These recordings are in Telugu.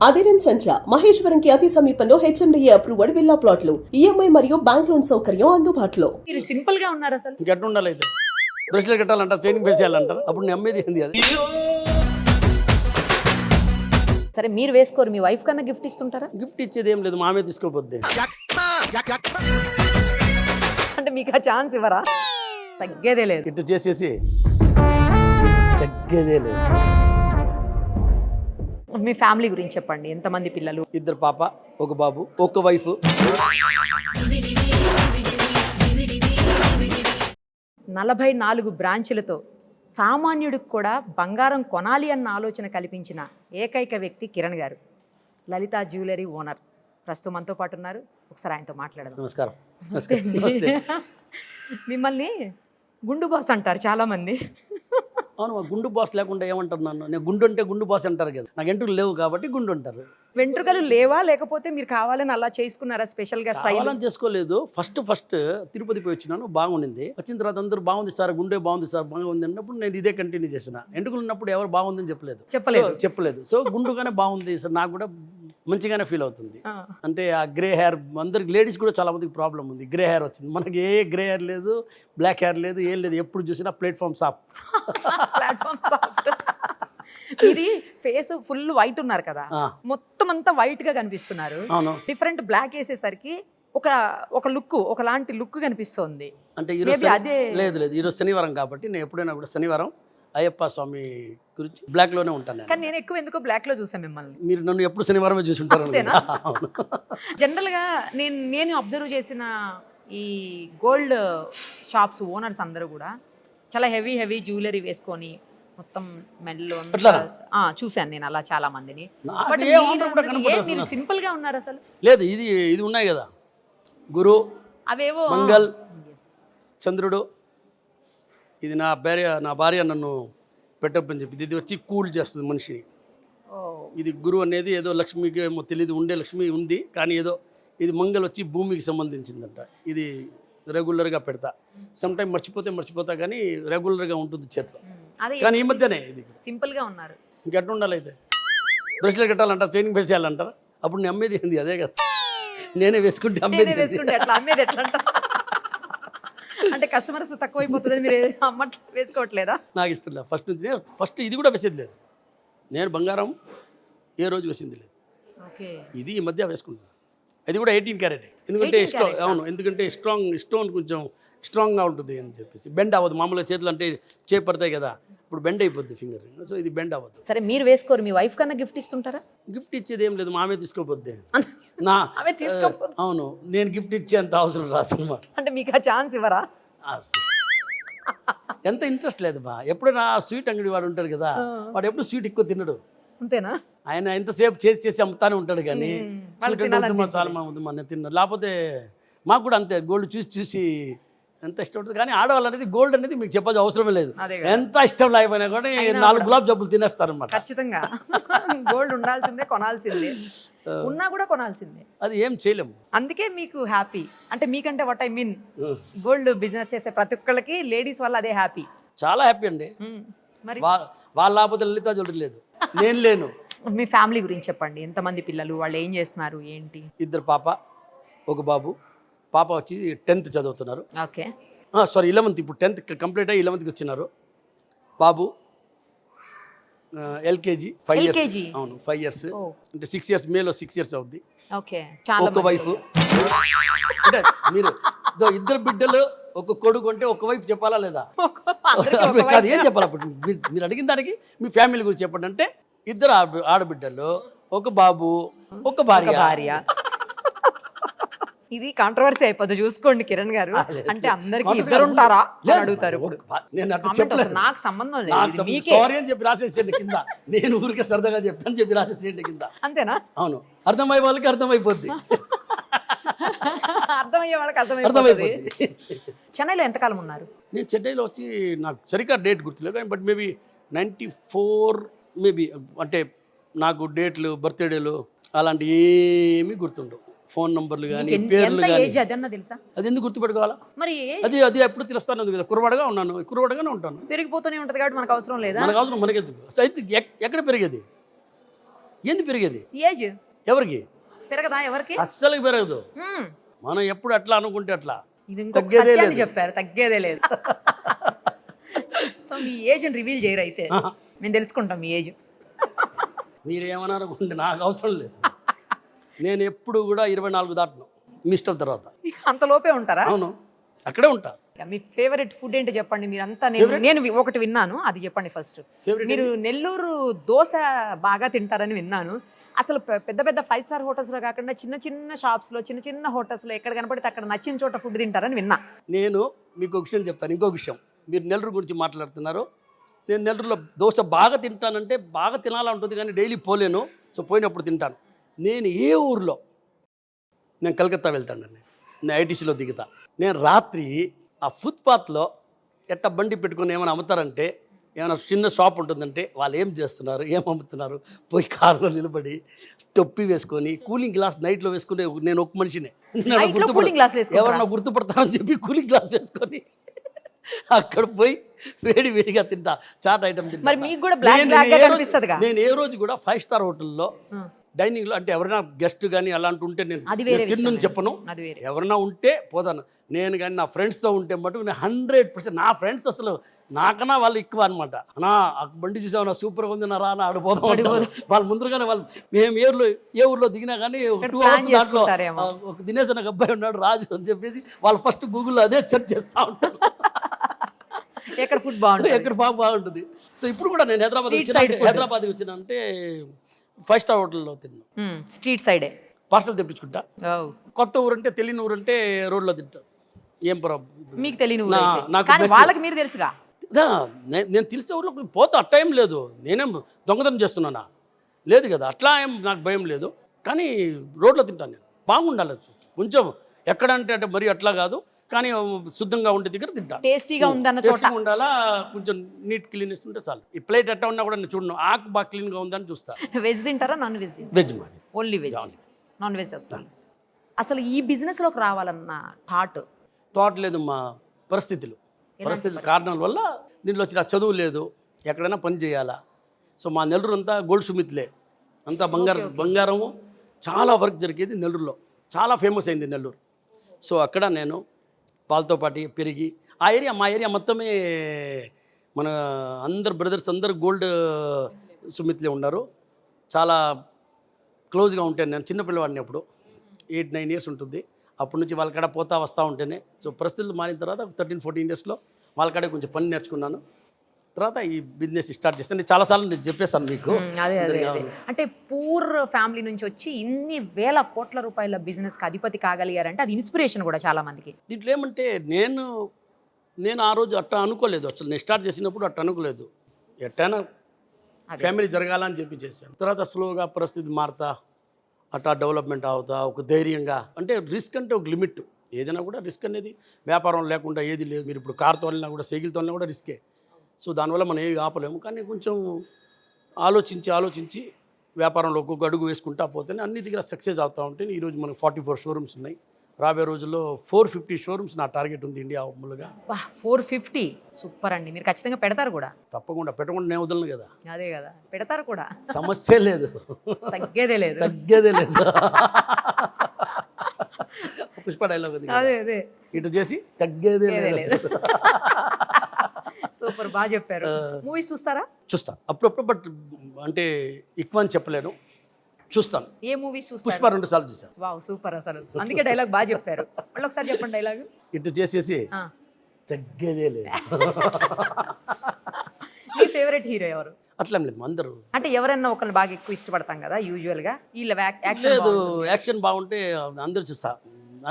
అదిరన్ సంచ మహేశ్వరంకి అతి సమీపంలో హెచ్ఎండిఏ అప్రూవ్డ్ విల్లా ప్లాట్లు ఈఎంఐ మరియు బ్యాంక్ లోన్ సౌకర్యం అందుబాటులో. మీరు సింపుల్ గా ఉన్నారు అసలు. ఇంకెట్టు ఉండాలి అయితే బ్రష్లు కట్టాలంటారు, చైనింగ్ ఫేస్ చేయాలంటారు. అప్పుడు నేను అమ్మేది ఏంది అది. సరే మీరు వేసుకోరు, మీ వైఫ్ కన్నా గిఫ్ట్ ఇస్తుంటారా? గిఫ్ట్ ఇచ్చేది ఏం లేదు, మామే తీసుకోపోద్ది. అంటే మీకు ఆ ఛాన్స్ ఇవ్వరా? తగ్గేదే లేదు. ఇట్టు చేసేసి తగ్గేదే లేదు. మీ ఫ్యామిలీ గురించి చెప్పండి. ఎంతమంది పిల్లలు? 2 పాప, 1 బాబు, 1 వైఫ్. 44 బ్రాంచులతో సామాన్యుడికి కూడా బంగారం కొనాలి అన్న ఆలోచన కల్పించిన ఏకైక వ్యక్తి కిరణ్ గారు, లలిత జ్యువెలరీ ఓనర్. ప్రస్తుతం మనతో పాటు ఉన్నారు. ఒకసారి ఆయనతో మాట్లాడదాం. నమస్కారం. నమస్తే. మిమ్మల్ని గుండు బాస్ అంటారు చాలా మంది. అవును, మా గుండు బాస్ లేకుండా ఏమంటారు నన్ను? నేను గుండు అంటే గుండు బాస్ అంటారు కదా, నాకు ఎంట్రులు లేవు కాబట్టి గుండు అంటారు. వెంట్రుకలు లేవా, లేకపోతే మీరు కావాలని అలా చేసుకున్నారా స్పెషల్గా స్టైల్? కావాలని చేసుకోలేదు. ఫస్ట్ తిరుపతి పోయి వచ్చినాను, బాగుండింది. వచ్చిన తర్వాత అందరూ బాగుంది సార్, గుండె బాగుంది సార్, బాగుంది అన్నప్పుడు నేను ఇదే కంటిన్యూ చేసిన. ఎంట్రుకలు ఉన్నప్పుడు ఎవరు బాగుందని చెప్పలేదు. సో గుండుగానే బాగుంది సార్, నాకు కూడా మంచిగానే ఫీల్ అవుతుంది. అంటే ఆ గ్రే హెయిర్ అందరికి, లేడీస్ కూడా చాలా మందికి ప్రాబ్లం ఉంది, గ్రే హెయిర్ వచ్చింది. మనకి ఏ గ్రే హెయిర్ లేదు, బ్లాక్ హెయిర్ లేదు, ఏం లేదు. ఎప్పుడు చూసినా ప్లాట్ఫామ్ సాఫ్ట్. ఇది ఫేస్ ఫుల్ వైట్ ఉన్నారు కదా, మొత్తం అంతా వైట్ గా కనిపిస్తున్నారు. డిఫరెంట్ బ్లాక్ వేసేసరికి ఒక లుక్, ఒకలాంటి లుక్ కనిపిస్తుంది. అంటే లేదు ఈరోజు శనివారం కాబట్టి నేను ఎప్పుడైనా కూడా శనివారం అయ్యప్ప స్వామి గురించి బ్లాక్ లోనే ఉంటాను. కానీ నేను ఎక్కువ ఎందుకో బ్లాక్ లో చూసాను మిమ్మల్ని. మీరు నన్ను ఎప్పుడు శనివారమే చూసుంటారు. జనరల్ గా నేను అబ్జర్వ్ చేసిన ఈ గోల్డ్ షాప్స్ ఓనర్స్ అందరూ కూడా చాలా హెవీ జ్యువెలరీ వేసుకొని మొత్తం మెడలో చూశాను నేను అలా చాలా మందిని. బట్ మీరు సింపుల్ గా ఉన్నారు అసలు. లేదు, ఇది ఉన్నాయి కదా, గురు, అవేవో మంగళ్, చంద్రుడు. ఇది నా భార్య నన్ను పెట్టప్పని చెప్పి ఇది వచ్చి కూల్ చేస్తుంది మనిషిని. ఇది గురు అనేది ఏదో లక్ష్మికి ఏమో తెలియదు, ఉండే లక్ష్మి ఉంది కానీ ఏదో ఇది మంగళ వచ్చి భూమికి సంబంధించిందంట. ఇది రెగ్యులర్గా పెడతా. సమ్ టైం మర్చిపోతా కానీ రెగ్యులర్గా ఉంటుంది చేతిలో. కానీ ఈ మధ్యనే ఇది సింపుల్ గా ఉన్నారు. ఇంకెట్టు ఉండాలి అయితే బ్రష్లు కట్టాలంటారు, చైనింగ్ ఫేస్ చేయాలంటారు. అప్పుడు నేను అమ్మేది ఏంది అదే కదా, నేనే వేసుకుంటే అమ్మేది ఎట్లా అంటే కస్టమర్స్ తక్కువైపోతుంది, మీరు వేసుకోవట్లేదా? నాకు ఇష్టం లేదు. ఫస్ట్ ఇది కూడా వేసేది లేదు. నేను బంగారం ఏ రోజు వేసింది లేదు. ఇది ఈ మధ్య వేసుకుంటున్నాను. అది కూడా 18 క్యారెట్. ఎందుకంటే ఎందుకంటే స్టోన్ కొంచెం స్ట్రాంగ్గా ఉంటుంది అని చెప్పేసి. బెండ్ అవ్వదు. మామూలుగా చేతులు అంటే పడతాయి కదా, ఇప్పుడు బెండ్ అయిపోద్ది ఫింగర్. సో ఇది బెండ్ అవ్వదు. సరే మీరు వేసుకోరు, మీ వైఫ్ కన్నా గిఫ్ట్ ఇస్తుంటారా? గిఫ్ట్ ఇచ్చేది ఏం లేదు, మామే తీసుకోపోద్ది. అవును, నేను గిఫ్ట్ ఇచ్చేంత అవసరం రాదు అనమాట. అంటే మీకు ఆ ఛాన్స్ ఇవ్వరా? ఎంత ఇంట్రెస్ట్ లేదు బా. ఎప్పుడైనా స్వీట్ అంగడి వాడు ఉంటాడు కదా, వాడు ఎప్పుడు స్వీట్ ఎక్కువ తినడు. అంతేనా? ఆయన ఎంతసేపు చేసి అమ్ముతానే ఉంటాడు కానీ చాలా మన తిన్నారు. లేకపోతే మాకు కూడా అంతే, గోల్డ్ చూసి ఎంత ఇష్టం ఉంటుంది. కానీ ఆడవాళ్ళు అనేది గోల్డ్ అనేది మీకు చెప్పాల్సిన అవసరమే లేదు. ఎంత ఇష్టం లేకపోయినా కూడా 4 గులాబ్ జాములు తినేస్తారు అనమాట. ఖచ్చితంగా గోల్డ్ ఉండాల్సిందే, కొనాల్సిందే, ఉన్నా కూడా కొనాల్సిందే. అది ఏం చేయలేము. అందుకే మీకు హ్యాపీ. అంటే మీకంటే what I mean, gold business చేసే ప్రతి ఒక్కళ్ళకి లేడీస్ వల్ల అదే హ్యాపీ. చాలా హ్యాపీ అండి. మరి వాళ్ళ లేకపోతే లలిత జ్యువెలరీ లేదు, నేను లేను. మీ ఫ్యామిలీ గురించి చెప్పండి. ఎంతమంది పిల్లలు, వాళ్ళు ఏం చేస్తున్నారు, ఏంటి? 2 పాప, 1 బాబు. పాప వచ్చి 10th చదువుతున్నారు. Okay, sorry 11th. ఇప్పుడు 10th కంప్లీట్ అయ్యి 11th వచ్చినారు. బాబు ఎల్కేజీ 5 years. అవును, 5 years. అంటే 6 years, మేలో 6 years అవుద్ది. Okay, 1 wife. అంటే మీరు 2 బిడ్డలు, 1 కొడుకు అంటే 1 వైఫ్ చెప్పాలా లేదా? కాదు, ఏం చెప్పాలి అప్పుడు? మీరు అడిగిన దానికి మీ ఫ్యామిలీ గురించి చెప్పండి. అంటే 2 ఆడబిడ్డలు, 1 బాబు, 1 భార్య. ఇది కాంట్రవర్సీ అయిపోద్ది, చూసుకోండి కిరణ్ గారు. అంటే అందరికి 2 ఉంటారా అని అడుగుతారు. నాకు సంబంధం లేదు, సారీ అని చెప్పి రాసేసేయండి కింద. నేను ఊరికే సరదాగా చెప్పాను చెప్పి రాసేసేయండి కింద. అంతేనా? అవును, అర్థమయ్యే వాళ్ళకి అర్థమైపోద్ది. అర్థమయ్యే వాళ్ళకి అర్థమైపోతుంది. చెన్నైలో ఎంతకాలం ఉన్నారు? నేను చెన్నైలో వచ్చి నాకు సరిగ్గా డేట్ గుర్తులేదు కానీ బట్ మేబీ 94 మేబీ. అంటే నాకు డేట్లు, బర్త్డేలు అలాంటి ఏమీ గుర్తుండవు. ఫోన్ నంబర్లు కానీ పేర్లు కానీ. అది ఎందుకు గుర్తుపెట్టుకోవాలా? మరి అది ఎప్పుడు తెలుస్తాను కదా, కుర్రవాడగానే ఉంటాను. పెరిగిపోతూనే ఉంటుంది కాబట్టి మనకు అవసరం లేదా? మనకు అవసరం మనకెందుకు? అయితే ఎక్కడ పెరిగేది? ఏంది పెరిగేది ఏజ్ ఎవరికి? పెరగదా ఎవరికి? అస్సలు పెరగదు. మ్మ్. మనం ఎప్పుడు అట్లా అనుకుంటే అట్లా ఇది ఇంకొక తగ్గేదే సత్యాన్ని లేదు. చెప్పారు, తగ్గేదే లేదు. సో మీ ఏజ్ రివీల్ చేయరు అయితే, ఆహా. మేము తెలుసుకుంటాం మీ ఏజ్. మీరు ఏమన్నా అనుకుంటే నాకు అవసరం లేదు. నేను ఎప్పుడు కూడా 24 దాటను మిస్టర్ తర్వాత. అంత లోపే ఉంటారా? అవును, అక్కడే ఉంటా. మీ ఫేవరెట్ ఫుడ్ ఏంటో చెప్పండి. మీరంతా Favorite? నేను ఒకటి విన్నాను, అది చెప్పండి ఫస్ట్. Favorite మీరు నెల్లూరు దోశ బాగా తింటారని విన్నాను. అసలు పెద్ద పెద్ద 5 స్టార్ హోటల్స్లో కాకుండా చిన్న చిన్న షాప్స్లో, చిన్న చిన్న హోటల్స్లో ఎక్కడ కనపడితే అక్కడ నచ్చిన చోట ఫుడ్ తింటారని విన్నా. నేను మీకు ఒక విషయం చెప్తాను. ఇంకో విషయం, మీరు నెల్లూరు గురించి మాట్లాడుతున్నారు. నేను నెల్లూరులో దోశ బాగా తింటానంటే బాగా తినాలా ఉంటుంది, కానీ డైలీ పోలేను. సో పోయినప్పుడు తింటాను. నేను ఏ ఊర్లో, నేను కలకత్తా వెళ్తానండి, నేను ఐటీసీలో దిగుతా. నేను రాత్రి ఆ ఫుట్పాత్లో ఎట్ట బండి పెట్టుకొని ఏమైనా అమ్ముతారంటే, ఏమైనా చిన్న షాప్ ఉంటుందంటే వాళ్ళు ఏం చేస్తున్నారు, ఏం అమ్ముతున్నారు, పోయి కారులో నిలబడి టొప్పి వేసుకొని కూలింగ్ గ్లాస్ నైట్లో వేసుకునే నేను ఒక మనిషినే. నైట్లో కూలింగ్ గ్లాస్ వేసుకుంటారా? ఎవరన్నా గుర్తుపడతానని చెప్పి కూలింగ్ గ్లాస్ వేసుకొని అక్కడ పోయి వేడి వేడిగా తింటా. చాట్ ఐటమ్ తింటా. మరి మీకు కూడా బ్లాక్ బ్లాక్ గా కనిపిస్తదిగా. నేను ఏ రోజు కూడా 5 స్టార్ హోటల్లో డైనింగ్లో, అంటే ఎవరైనా గెస్ట్ కానీ అలాంటి ఉంటే అది వేరే నేను తిన్ను చెప్పను. అది వేరే. ఎవరైనా ఉంటే పోతాను. నేను కానీ నా ఫ్రెండ్స్తో ఉంటే మటుకు నేను 100%, నా ఫ్రెండ్స్ అసలు నాకన్నా వాళ్ళు ఎక్కువ అనమాట. నా బండి చూసావు, నా సూపర్గా ఉంది, నా రా నా ఆడిపోదాం. వాళ్ళు ముందుగానే వాళ్ళు మేము ఏ ఊర్లో దిగినా కానీ 2 అవర్స్ దాంట్లో ఒక దినేష్ అనే అబ్బాయి ఉన్నాడు, రాజు అని చెప్పేసి వాళ్ళు ఫస్ట్ గూగుల్లో అదే సెర్చ్ చేస్తూ ఉంటారు. ఎక్కడ ఫుడ్ బాగుంటుంది, ఎక్కడ బాగుంటుంది. సో ఇప్పుడు కూడా నేను హైదరాబాద్కి వచ్చిన అంటే 5 స్టార్ హోటల్లో తిన్నాను. స్ట్రీట్ సైడే పార్సల్ తెప్పించుకుంటా. కొత్త ఊరంటే, తెలియని ఊరంటే రోడ్లో తింటా. ఏం ప్రాబ్లం మీకు తెలియని నాకు కానీ వాళ్ళకి మీరు తెలుసుగా. నేను తెలిసే ఊర్లో పోతే అట్లా ఏం లేదు. నేనేం దొంగతనం చేస్తున్నానా? లేదు కదా, అట్లా ఏం నాకు భయం లేదు. కానీ రోడ్లో తింటాను నేను. బాగుండాలి కొంచెం, ఎక్కడంటే అంటే మరీ అట్లా కాదు, కానీ శుద్ధంగా ఉండే దగ్గర తింటాను. టేస్టీగా ఉందన్న చోట ఉండాలా, కొంచెం నీట్ క్లీనెస్ ఉంటే చాలు. ఈ ప్లేట్ ఎట్లా ఉన్నా కూడా నేను చూడను, ఆకు బాగా క్లీన్గా ఉందని చూస్తా. వెజ్ తింటారా, నాన్ వెజ్ తింటారా? వెజ్ మాది, ఓన్లీ వెజ్, నాన్ వెజ్ అసలు. అసలు ఈ బిజినెస్లోకి రావాలన్న థాట్ లేదు. మా పరిస్థితులు కారణాల వల్ల దీంట్లో వచ్చిన చదువు లేదు, ఎక్కడైనా పని చేయాలా. సో మా నెల్లూరు అంతా గోల్డ్ సుమిత్లే, అంతా బంగారము. చాలా వర్క్ జరిగేది నెల్లూరులో, చాలా ఫేమస్ అయింది నెల్లూరు. సో అక్కడ నేను వాళ్ళతో పాటు పెరిగి మా ఏరియా మొత్తమే మన అందరు బ్రదర్స్ అందరు గోల్డ్ సుమిత్లే ఉన్నారు. చాలా క్లోజ్గా ఉంటాను నేను. చిన్నపిల్లవాడిని అప్పుడు 8-9 ఇయర్స్ ఉంటుంది. అప్పటి నుంచి వాళ్ళ కాడ పోతా వస్తూ ఉంటేనే. సో పరిస్థితులు మారిన తర్వాత 13-14 ఇయర్స్లో వాళ్ళ కాడే కొంచెం పని నేర్చుకున్నాను. తర్వాత ఈ బిజినెస్ స్టార్ట్ చేస్తాను. నేను చాలాసార్లు నేను చెప్పేసాను మీకు. అదే అంటే పూర్ ఫ్యామిలీ నుంచి వచ్చి ఇన్ని వేల కోట్ల రూపాయల బిజినెస్కి అధిపతి కాగలిగారంటే అది ఇన్స్పిరేషన్ కూడా చాలా మందికి. దీంట్లో ఏమంటే నేను ఆ రోజు అట్లా అనుకోలేదు. అసలు నేను స్టార్ట్ చేసినప్పుడు అట్లా అనుకోలేదు. ఎట్టైనా ఫ్యామిలీ జరగాలని చెప్పి చేశాను. తర్వాత స్లోగా పరిస్థితి మారుతా, అట్లా డెవలప్మెంట్ అవుతా, ఒక ధైర్యంగా. అంటే రిస్క్ అంటే ఒక లిమిట్, ఏదైనా కూడా రిస్క్ అనేది వ్యాపారం లేకుండా ఏది లేదు. మీరు ఇప్పుడు కార్తో వెళ్ళినా కూడా, సైకిల్తో వెళ్ళినా కూడా రిస్కే. సో దానివల్ల మనం ఏవి ఆపలేము. కానీ కొంచెం ఆలోచించి వ్యాపారంలో ఒక్కొక్క అడుగు వేసుకుంటా పోతేనే అన్ని దగ్గర సక్సెస్ అవుతూ ఉంటే. ఈరోజు మనకు 44 షోరూమ్స్ ఉన్నాయి. రాబోయే రోజుల్లో 450 షోరూమ్స్ నా టార్గెట్ ఉంది ఇండియా మూలుగా. 450 సూపర్ అండి. మీరు ఖచ్చితంగా పెడతారు కూడా? తప్పకుండా, పెట్టకుండా నేను వదలను కదా. అదే కదా, పెడతారు కూడా, సమస్య లేదు, తగ్గేదే లేదు. పుష్ప డైలాగ్ అదే ఇటు చేసి తగ్గేదే లేదు. సూపర్, బాగా చెప్పారు. మూవీస్ చూస్తారా? చూస్తా అప్పుడప్పుడు, బట్ అంటే ఎక్కువ అని చెప్పలేను, చూస్తాను. ఏ మూవీస్ చూస్తారు? పుష్ప 2 సార్లు చూసాను. Wow, super. అసలు అందుకే డైలాగ్ బాగా చెప్పారు. మళ్ళీ ఒకసారి చెప్పండి డైలాగ్. ఇటు చేసేసి తగ్గేదే లేదు. మీ ఫేవరెట్ హీరో ఎవరు? అట్లా లేదు, అందరూ అంటే ఎవరైనా ఒకరిని బాగా ఎక్కువ ఇష్టపడతాం కదా యూజువల్గా. వీళ్ళ లేదు, యాక్షన్ బాగుంటే అందరూ చూస్తా,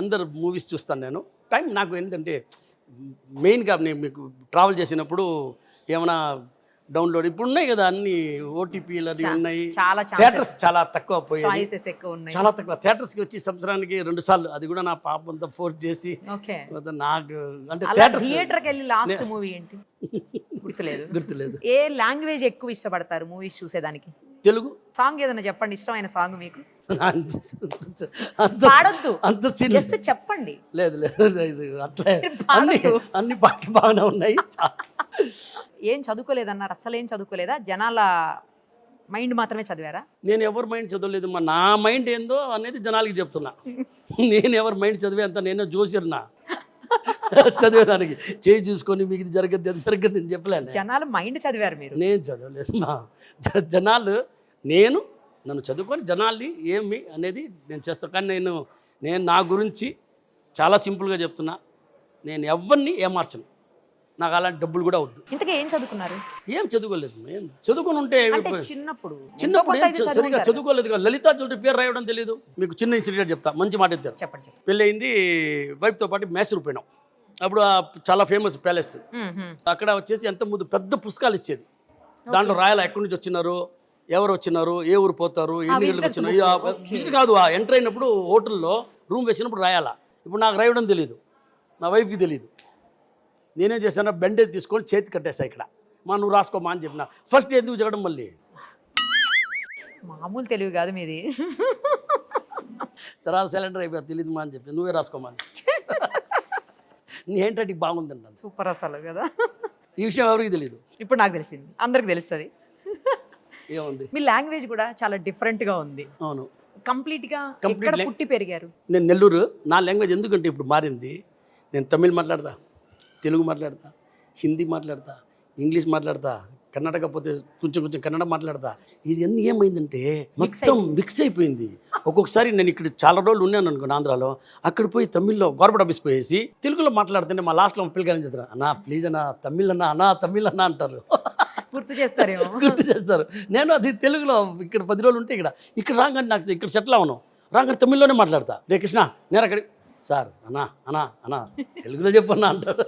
అందరు మూవీస్ చూస్తాను నేను. టైం నాకు ఏంటంటే మెయిన్గా నేను మీకు ట్రావెల్ చేసినప్పుడు ఏమైనా డౌన్లోడ్ ఇప్పుడు ఉన్నాయి కదా, అన్ని ఓటీపీలు అది ఉన్నాయి. థియేటర్స్ చాలా తక్కువ పోయాయి, చాలా తక్కువ. థియేటర్స్కి వచ్చి సంవత్సరానికి 2 సార్లు, అది కూడా నా పాప అంతా ఫోర్స్ చేసి. నాకు అంటే థియేటర్కి వెళ్ళి లాస్ట్ మూవీ ఏంటి గుర్తులేదు. ఏ లాంగ్వేజ్ ఎక్కువ ఇష్టపడతారు మూవీస్ చూసేదానికి? తెలుగు. సాంగ్ ఏదైనా చెప్పండి, ఇష్టమైన సాంగ్ మీకు. పాడొద్దు, జస్ట్ చెప్పండి. లేదు అట్లా అన్ని పాటలు బాగానే ఉన్నాయి. ఏం చదువుకోలేదన్నారు, అసలు ఏం చదువుకోలేదా? జనాల మైండ్ మాత్రమే చదివారా? నేను ఎవరి మైండ్ చదవలేదు మా, నా మైండ్ ఏందో అనేది జనాలకి చెప్తున్నా. నేను ఎవరి మైండ్ చదివే అంత నేను జోసిర్నా చదివేదానికి చేయి చూసుకొని మీకు ఇది జరగద్దు అది జరగద్దు అని చెప్పలేను. జనాలు మైండ్ చదివారు మీరు. నేను చదవలేదు మా, జనాలు నన్ను చదువుకొని జనాల్ని ఏమి అనేది నేను చేస్తాను. కానీ నేను నా గురించి చాలా సింపుల్గా చెప్తున్నా, నేను ఎవరిని ఏమార్చను. నాకు అలాంటి డబ్బులు కూడా వద్దు. ఇంతకీ ఏం చదువుకున్నారు? ఏం చదువుకోలేదు. నేను చదువుకొని ఉంటే చిన్నప్పుడు సరిగా చదువుకోలేదు. లలితా జ్యువెలరీ పేరు రాయడం తెలియదు. మీకు చిన్న ఇన్సిడెంట్ చెప్తా, మంచి మాట ఇద్దారు. చెప్పండి. పెళ్ళయింది, వైఫ్తో పాటు మైసూర్ పోయినాం. అప్పుడు చాలా ఫేమస్ ప్యాలెస్, అక్కడ వచ్చేసి ఎంత ముందు పెద్ద పుస్తకాలు ఇచ్చేది. దాంట్లో రాయాల ఎక్కడి నుంచి వచ్చినారు, ఎవరు వచ్చినారు, ఏ ఊరు పోతారు, ఎన్ని గంటలకు వచ్చినారు. విజిట్ కాదు, ఎంటర్ అయినప్పుడు హోటల్లో రూమ్ వేసినప్పుడు రాయాలా. ఇప్పుడు నాకు రాయడం తెలియదు, నా వైఫ్కి తెలియదు. నేనేం చేశాను, బెండేజ్ తీసుకొని చేతి కట్టేసా. ఇక్కడ నువ్వు రాసుకోమా అని చెప్పిన. ఫస్ట్ ఎందుకు జరగడం, మళ్ళీ మామూలు తెలివి కాదు మీది. తర్వాత సిలిండర్ అయిపోయింది, తెలియదు మా అని చెప్పి నువ్వే రాసుకోమా అని. నీ ఏంటంటే బాగుందండి. సూపర్ అసలు కదా. ఈ విషయం ఎవరికి తెలియదు, ఇప్పుడు నాకు తెలిసింది, అందరికి తెలుస్తుంది. ఏముంది, మీ లాంగ్వేజ్ కూడా చాలా డిఫరెంట్గా ఉంది. అవును, కంప్లీట్గా పుట్టి పెరిగారు. నేను నెల్లూరు. నా లాంగ్వేజ్ ఎందుకంటే ఇప్పుడు మారింది. నేను తమిళ్ మాట్లాడతా, తెలుగు మాట్లాడతా, హిందీ మాట్లాడతా, ఇంగ్లీష్ మాట్లాడతా, కన్నడక పోతే కొంచెం కన్నడ మాట్లాడతా. ఇది అన్నీ ఏమైందంటే మొత్తం మిక్స్ అయిపోయింది. ఒక్కొక్కసారి నేను ఇక్కడ చాలా రోజులు ఉన్నాను అనుకోండి ఆంధ్రాలో, అక్కడ పోయి తమిళ్లో గవర్నమెంట్ ఆఫీస్ పోయేసి తెలుగులో మాట్లాడుతుంటే మా లాస్ట్లో పిల్లకాయలు చేస్తారు, అన్నా ప్లీజ్ అన్నా తమిళ్ అన్నా అంటారు. గుర్తు చేస్తారేమో. గుర్తు చేస్తారు. నేను అది తెలుగులో ఇక్కడ 10 రోజులు ఉంటే ఇక్కడ రాగానే నాకు ఇక్కడ సెటిల్ అవ్వను, రాగానే తమిళ్లోనే మాట్లాడతా. రే కృష్ణ నేను అక్కడి సార్ అన్నా తెలుగులో చెప్పన్నా అంటారు.